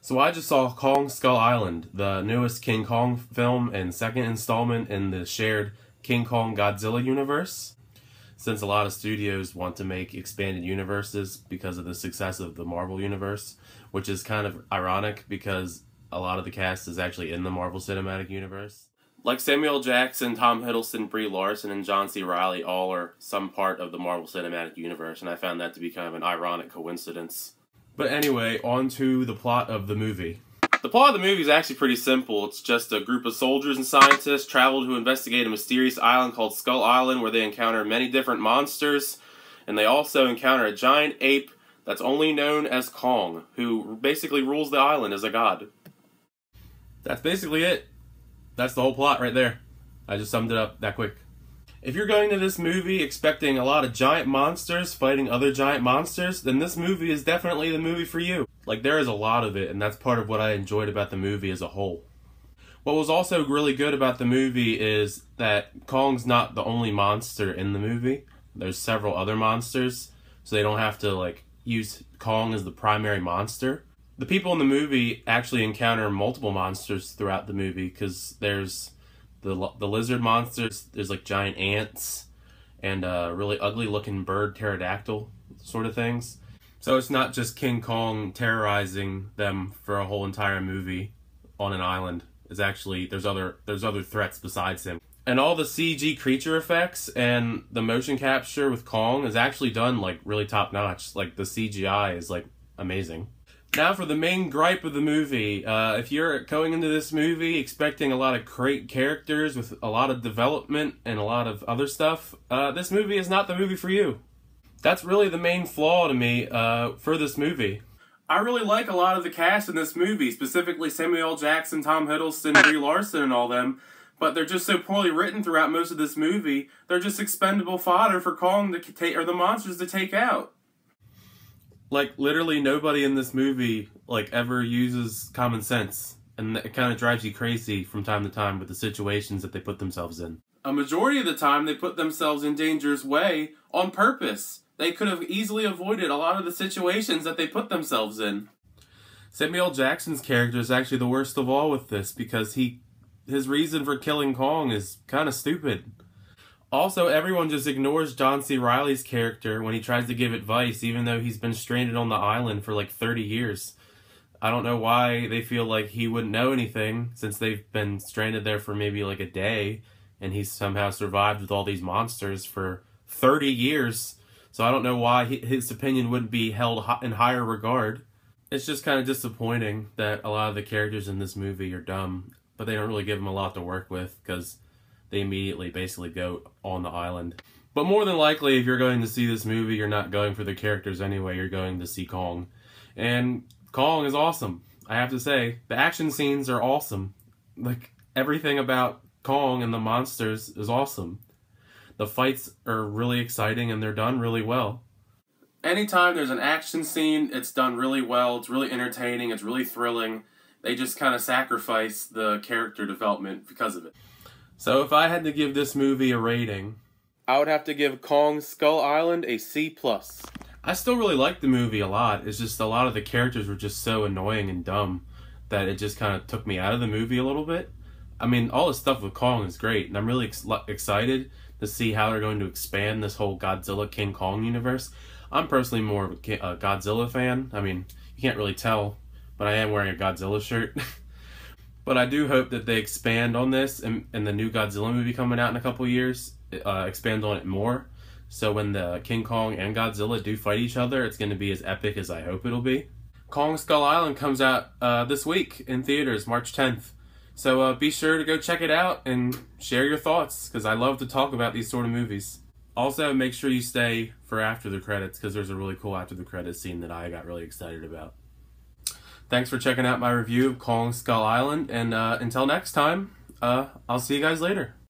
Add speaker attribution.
Speaker 1: So I just saw Kong Skull Island, the newest King Kong film and second installment in the shared King Kong Godzilla universe. Since a lot of studios want to make expanded universes because of the success of the Marvel universe, which is kind of ironic because a lot of the cast is actually in the Marvel Cinematic Universe. Like Samuel Jackson, Tom Hiddleston, Brie Larson, and John C. Reilly all are some part of the Marvel Cinematic Universe, and I found that to be kind of an ironic coincidence. But anyway, on to the plot of the movie. The plot of the movie is actually pretty simple. It's just a group of soldiers and scientists travel to investigate a mysterious island called Skull Island where they encounter many different monsters, and they also encounter a giant ape that's only known as Kong, who basically rules the island as a god. That's basically it. That's the whole plot right there. I just summed it up that quick. If you're going to this movie expecting a lot of giant monsters fighting other giant monsters, then this movie is definitely the movie for you. Like, there is a lot of it, and that's part of what I enjoyed about the movie as a whole. What was also really good about the movie is that Kong's not the only monster in the movie. There's several other monsters, so they don't have to, like, use Kong as the primary monster. The people in the movie actually encounter multiple monsters throughout the movie, because there's the lizard monsters, there's like giant ants, and really ugly looking bird pterodactyl sort of things. So it's not just King Kong terrorizing them for a whole entire movie on an island. It's actually, there's other threats besides him. And all the CG creature effects and the motion capture with Kong is actually done like really top notch. Like the CGI is like amazing. Now for the main gripe of the movie. If you're going into this movie expecting a lot of great characters with a lot of development and a lot of other stuff, this movie is not the movie for you. That's really the main flaw to me for this movie. I really like a lot of the cast in this movie, specifically Samuel Jackson, Tom Hiddleston, Brie Larson, and all them, but they're just so poorly written throughout most of this movie, they're just expendable fodder for Kong to take, or the monsters to take out. Like, literally nobody in this movie, like, ever uses common sense. And it kind of drives you crazy from time to time with the situations that they put themselves in. A majority of the time, they put themselves in danger's way on purpose. They could have easily avoided a lot of the situations that they put themselves in. Samuel Jackson's character is actually the worst of all with this, because his reason for killing Kong is kind of stupid. Also, everyone just ignores John C. Reilly's character when he tries to give advice, even though he's been stranded on the island for like 30 years. I don't know why they feel like he wouldn't know anything, since they've been stranded there for maybe like a day, and he's somehow survived with all these monsters for 30 years. So I don't know why his opinion wouldn't be held in higher regard. It's just kind of disappointing that a lot of the characters in this movie are dumb, but they don't really give them a lot to work with, because they immediately basically go on the island. But more than likely, if you're going to see this movie, you're not going for the characters anyway, you're going to see Kong. And Kong is awesome, I have to say. The action scenes are awesome. Like, everything about Kong and the monsters is awesome. The fights are really exciting and they're done really well. Anytime there's an action scene, it's done really well, it's really entertaining, it's really thrilling. They just kind of sacrifice the character development because of it. So if I had to give this movie a rating, I would have to give Kong Skull Island a C+. I still really like the movie a lot. It's just a lot of the characters were just so annoying and dumb that it just kind of took me out of the movie a little bit. I mean, all the stuff with Kong is great, and I'm really excited to see how they're going to expand this whole Godzilla King Kong universe. I'm personally more of a Godzilla fan. I mean, you can't really tell, but I am wearing a Godzilla shirt. But I do hope that they expand on this in the new Godzilla movie coming out in a couple years, expand on it more. So when the King Kong and Godzilla do fight each other, it's going to be as epic as I hope it'll be. Kong Skull Island comes out this week in theaters, March 10th. So be sure to go check it out and share your thoughts, because I love to talk about these sort of movies. Also, make sure you stay for after the credits, because there's a really cool after the credits scene that I got really excited about. Thanks for checking out my review of Kong Skull Island, and until next time, I'll see you guys later.